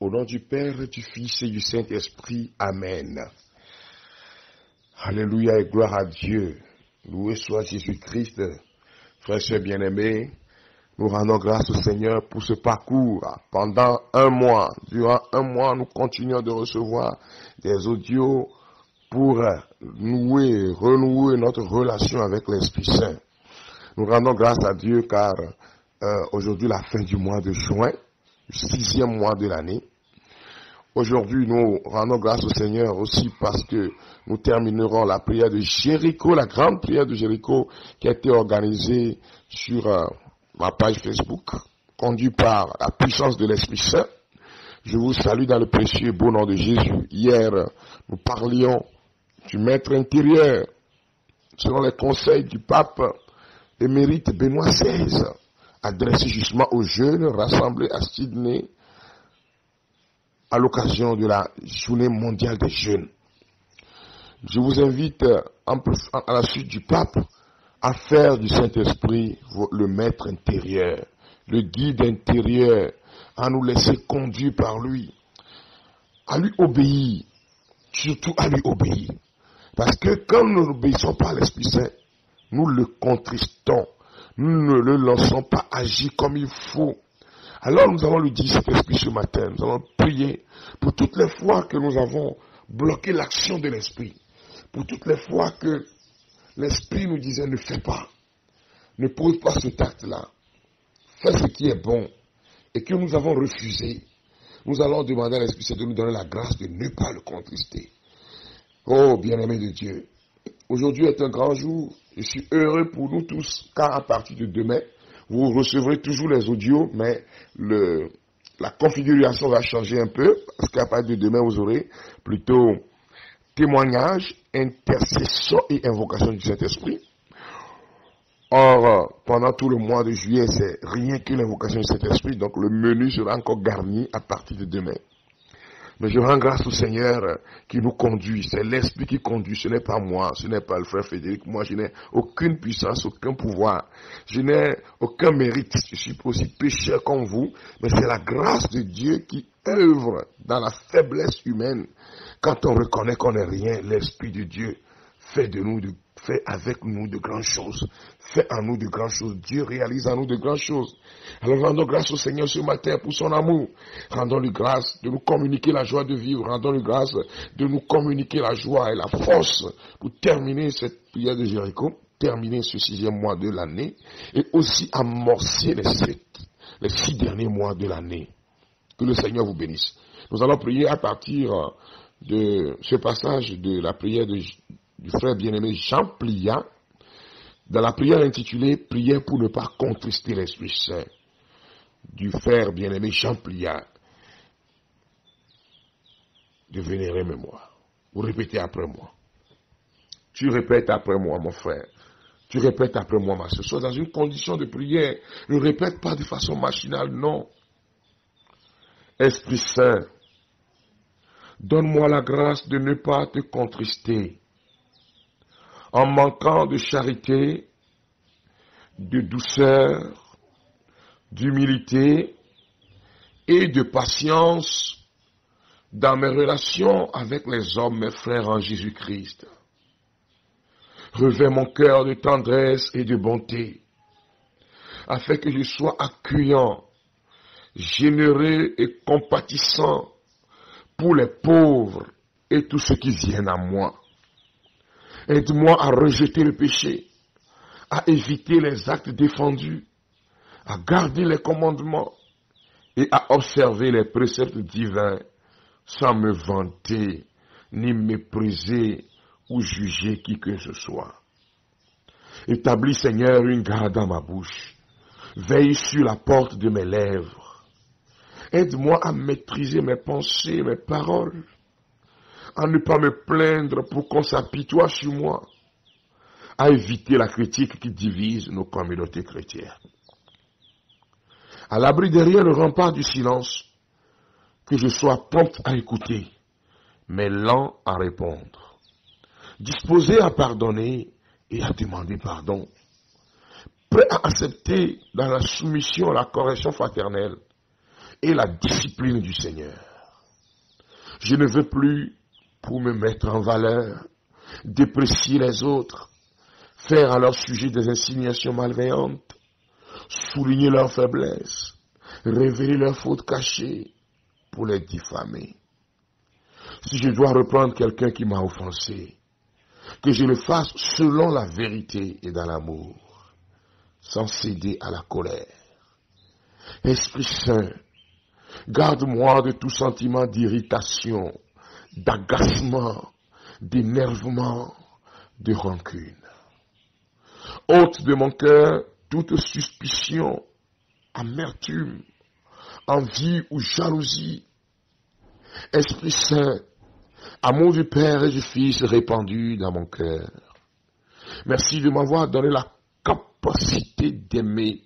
Au nom du Père, du Fils et du Saint-Esprit. Amen. Alléluia et gloire à Dieu. Loué soit Jésus-Christ. Frères et sœurs bien-aimés, nous rendons grâce au Seigneur pour ce parcours. Pendant un mois, durant un mois, nous continuons de recevoir des audios pour renouer notre relation avec l'Esprit Saint. Nous rendons grâce à Dieu car aujourd'hui, la fin du mois de juin, le 6e mois de l'année. Aujourd'hui, nous rendons grâce au Seigneur aussi parce que nous terminerons la prière de Jéricho, la grande prière de Jéricho qui a été organisée sur ma page Facebook, conduite par la puissance de l'Esprit Saint. Je vous salue dans le précieux et beau nom de Jésus. Hier, nous parlions du maître intérieur selon les conseils du pape émérite Benoît XVI, adressé justement aux jeunes rassemblés à Sydney à l'occasion de la journée mondiale des jeunes. Je vous invite, à la suite du pape, à faire du Saint-Esprit le maître intérieur, le guide intérieur, à nous laisser conduire par lui, à lui obéir, surtout à lui obéir. Parce que quand nous n'obéissons pas à l'Esprit Saint, nous le contristons, nous ne le laissons pas agir comme il faut. Alors nous allons lui dire cet esprit ce matin, nous allons prier pour toutes les fois que nous avons bloqué l'action de l'esprit, pour toutes les fois que l'esprit nous disait ne fais pas, ne pose pas cet acte-là, fais ce qui est bon, et que nous avons refusé. Nous allons demander à l'Esprit Saint de nous donner la grâce de ne pas le contrister. Oh bien-aimé de Dieu, aujourd'hui est un grand jour, je suis heureux pour nous tous, car à partir de demain, vous recevrez toujours les audios, mais la configuration va changer un peu, parce qu'à partir de demain, vous aurez plutôt témoignage, intercession et invocation du Saint-Esprit. Or, pendant tout le mois de juillet, c'est rien que l'invocation du Saint-Esprit, donc le menu sera encore garni à partir de demain. Mais je rends grâce au Seigneur qui nous conduit. C'est l'Esprit qui conduit. Ce n'est pas moi. Ce n'est pas le frère Frédéric. Moi, je n'ai aucune puissance, aucun pouvoir. Je n'ai aucun mérite. Je suis aussi pécheur comme vous. Mais c'est la grâce de Dieu qui œuvre dans la faiblesse humaine. Quand on reconnaît qu'on n'est rien, l'Esprit de Dieu fait avec nous de grandes choses. Fait en nous de grandes choses. Dieu réalise en nous de grandes choses. Alors rendons grâce au Seigneur ce matin pour son amour. Rendons-lui grâce de nous communiquer la joie de vivre. Rendons-lui grâce de nous communiquer la joie et la force pour terminer cette prière de Jéricho, terminer ce 6e mois de l'année et aussi amorcer les 6 derniers mois de l'année. Que le Seigneur vous bénisse. Nous allons prier à partir de ce passage de la prière du frère bien-aimé Jean Plia, dans la prière intitulée « Prière pour ne pas contrister l'Esprit Saint » du frère bien-aimé Jean Plia de vénérer mémoire. Vous répétez après moi. Tu répètes après moi, mon frère. Tu répètes après moi, ma soeur. Sois dans une condition de prière. Ne répète pas de façon machinale, non. Esprit Saint, donne-moi la grâce de ne pas te contrister. En manquant de charité, de douceur, d'humilité et de patience dans mes relations avec les hommes, mes frères en Jésus-Christ. Revêts mon cœur de tendresse et de bonté, afin que je sois accueillant, généreux et compatissant pour les pauvres et tous ceux qui viennent à moi. Aide-moi à rejeter le péché, à éviter les actes défendus, à garder les commandements et à observer les préceptes divins sans me vanter, ni mépriser ou juger qui que ce soit. Établis, Seigneur, une garde à ma bouche. Veille sur la porte de mes lèvres. Aide-moi à maîtriser mes pensées, mes paroles, à ne pas me plaindre pour qu'on s'apitoie sur moi, à éviter la critique qui divise nos communautés chrétiennes. À l'abri derrière le rempart du silence, que je sois prompt à écouter, mais lent à répondre, disposé à pardonner et à demander pardon, prêt à accepter dans la soumission la correction fraternelle et la discipline du Seigneur. Je ne veux plus, pour me mettre en valeur, déprécier les autres, faire à leur sujet des insinuations malveillantes, souligner leurs faiblesses, révéler leurs fautes cachées pour les diffamer. Si je dois reprendre quelqu'un qui m'a offensé, que je le fasse selon la vérité et dans l'amour, sans céder à la colère. Esprit Saint, garde-moi de tout sentiment d'irritation, d'agacement, d'énervement, de rancune. Ôte de mon cœur toute suspicion, amertume, envie ou jalousie. Esprit Saint, amour du Père et du Fils répandu dans mon cœur. Merci de m'avoir donné la capacité d'aimer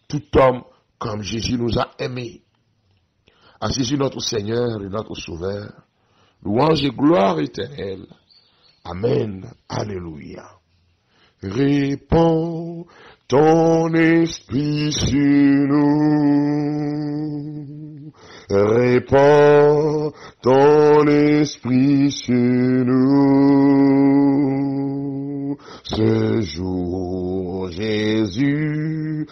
tout homme comme Jésus nous a aimés. À Jésus notre Seigneur et notre Sauveur, louange et gloire éternelle. Amen. Alléluia. Répands ton esprit sur nous. Répands ton esprit sur nous. Ce jour, Jésus,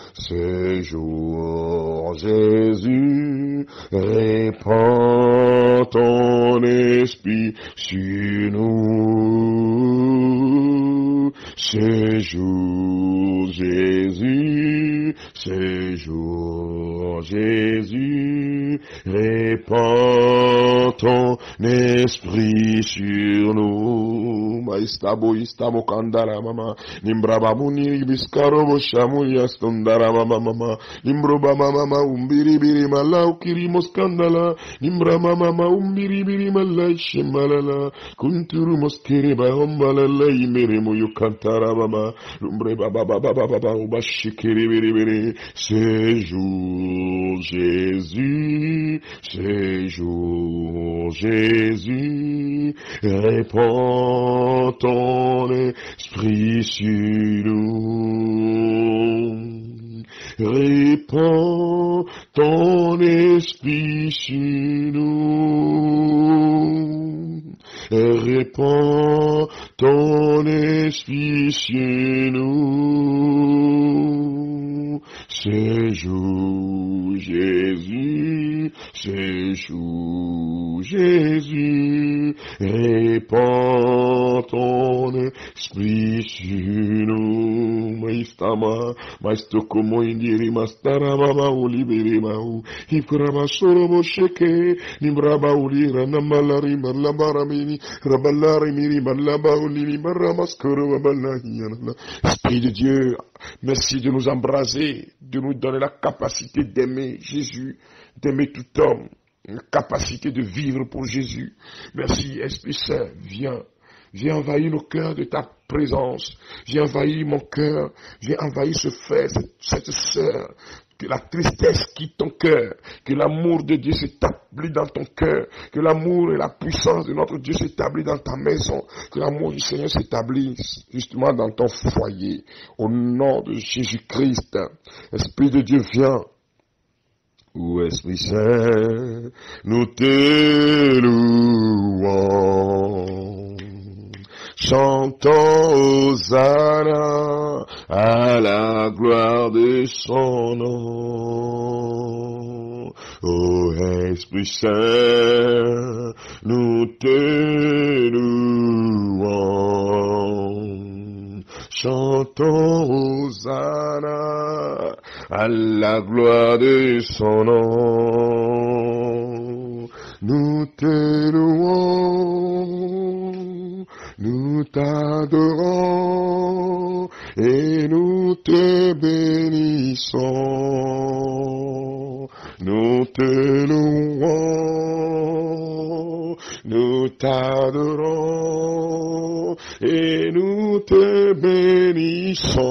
répands ton esprit sur nous. Ce jour, Jésus, répands ton esprit sur nous. Maistabo istamo kandara mama, nimbraba muni biskaro boshamu yastondara mama, nimbroba mama umbiri biri mala ukiri moskandala, nimbrama mama umbiri biri mala shemalala, kunturu moskere ba hombalala imere moyo kantara mama, lumbre baba baba baba ubashikiri biri biri. Ce jour Jésus, répands ton esprit sur nous. Répands ton esprit sur nous. Répands ton esprit sur nous. Ce jour, Jésus, répands ton esprit sur nous. Maistama, maistokomo indiri mastara mama ulibiri mau, hikurama soromo sheke, nimraba ulira namalari malabaramini, rabalari miri malaba uliri maramaskoro mabalahiyana. Esprit de Dieu, merci de nous embraser, de nous donner la capacité d'aimer Jésus, d'aimer tout homme, une capacité de vivre pour Jésus. Merci, Esprit Saint, viens envahir nos cœurs de ta présence, viens envahir mon cœur, viens envahir ce frère, cette sœur, que la tristesse quitte ton cœur, que l'amour de Dieu s'établit dans ton cœur, que l'amour et la puissance de notre Dieu s'établit dans ta maison, que l'amour du Seigneur s'établisse justement dans ton foyer. Au nom de Jésus-Christ, Esprit de Dieu, viens. Ô Esprit Saint, nous te louons. Chantons Hosanna à la gloire de son nom. Ô Esprit Saint, nous te louons. Chantons Hosanna à la gloire de son nom. Nous te louons, nous t'adorons et nous te bénissons. Nous te louons, nous t'adorons et nous te bénissons.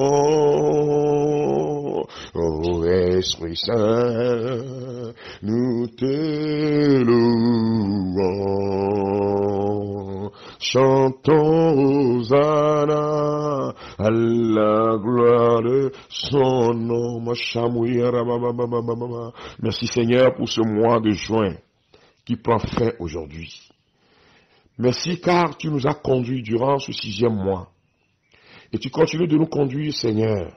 Ô Esprit Saint, nous te louons. Chantons Hosanna à la gloire de son nom. Merci Seigneur pour ce mois de juin qui prend fin aujourd'hui. Merci car tu nous as conduits durant ce 6e mois. Et tu continues de nous conduire, Seigneur.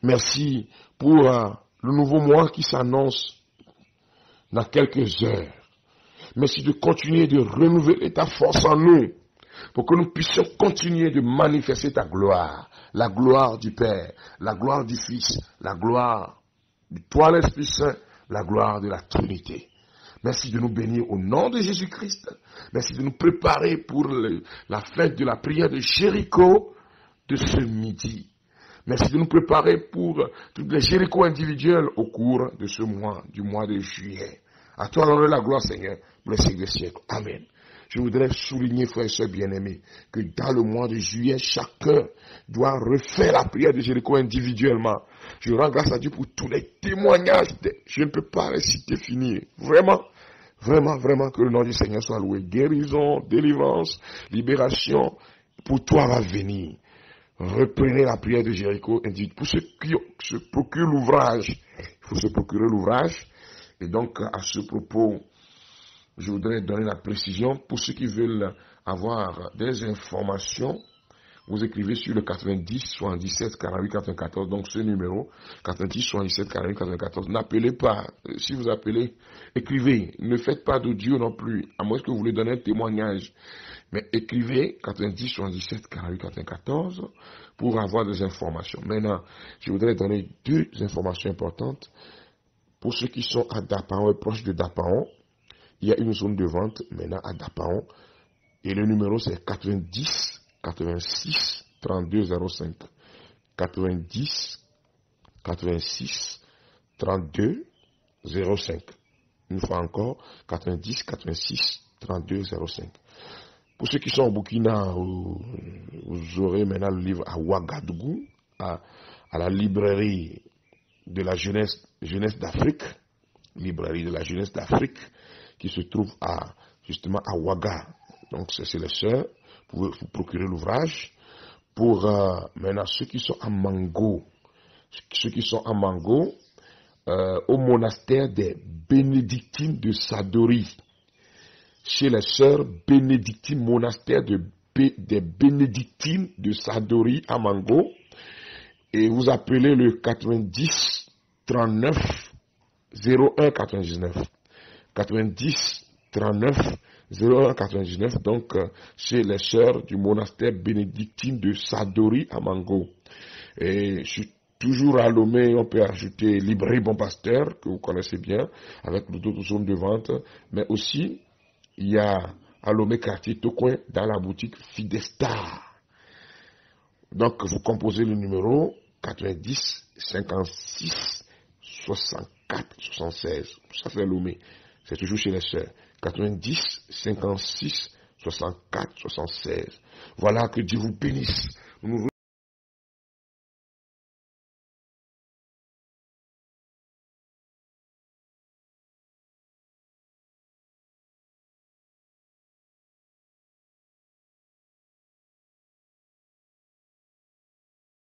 Merci pour le nouveau mois qui s'annonce dans quelques heures. Merci de continuer de renouveler ta force en nous pour que nous puissions continuer de manifester ta gloire. La gloire du Père, la gloire du Fils, la gloire de toi l'Esprit Saint, la gloire de la Trinité. Merci de nous bénir au nom de Jésus-Christ. Merci de nous préparer pour la fête de la prière de Jéricho de ce midi. Merci de nous préparer pour toutes les Jéricho individuels au cours de ce mois, du mois de juillet. À toi l'honneur et la gloire, Seigneur, pour les siècles des siècles. Amen. Je voudrais souligner, frères et sœurs bien-aimés, que dans le mois de juillet, chacun doit refaire la prière de Jéricho individuellement. Je rends grâce à Dieu pour tous les témoignages. Je ne peux pas les citer finir. Vraiment, vraiment, vraiment que le nom du Seigneur soit loué. Guérison, délivrance, libération, pour toi va venir. Reprenez la prière de Jéricho individuelle. Pour ceux qui se procurent l'ouvrage, il faut se procurer l'ouvrage. Et donc, à ce propos, je voudrais donner la précision. Pour ceux qui veulent avoir des informations, vous écrivez sur le 90 77 48 94, donc ce numéro, 90 77 48 94. N'appelez pas. Si vous appelez, écrivez. Ne faites pas d'audio non plus, à moins que vous voulez donner un témoignage. Mais écrivez 90 77 48 94 pour avoir des informations. Maintenant, je voudrais donner 2 informations importantes. Pour ceux qui sont à Dapaon et proches de Dapaon, il y a une zone de vente maintenant à Dapaon. Et le numéro c'est 90 86 32 05. 90 86 32 05. Une fois encore, 90 86 32 05. Pour ceux qui sont au Burkina, vous aurez maintenant le livre à Ouagadougou, à la librairie de la jeunesse d'Afrique, librairie de la jeunesse d'Afrique, qui se trouve justement à Ouaga. Donc c'est les sœurs, vous pouvez vous procurer l'ouvrage. Pour maintenant ceux qui sont à Mango, au monastère des Bénédictines de Sadori, chez les sœurs bénédictines, monastère des Bénédictines de Sadori à Mango, et vous appelez le 90 39 01 99. 90 39 01 99, donc chez les sœurs du monastère bénédictine de Sadori à Mango. Et je suis toujours à Lomé, on peut ajouter Librairie Bon Pasteur, que vous connaissez bien, avec d'autres zones de vente, mais aussi il y a à Lomé quartier Tocoin dans la boutique Fidestar. Donc vous composez le numéro 90 56 64 76. Ça fait Lomé. C'est toujours chez les sœurs. 90 56 64 76. Voilà, que Dieu vous bénisse. Nous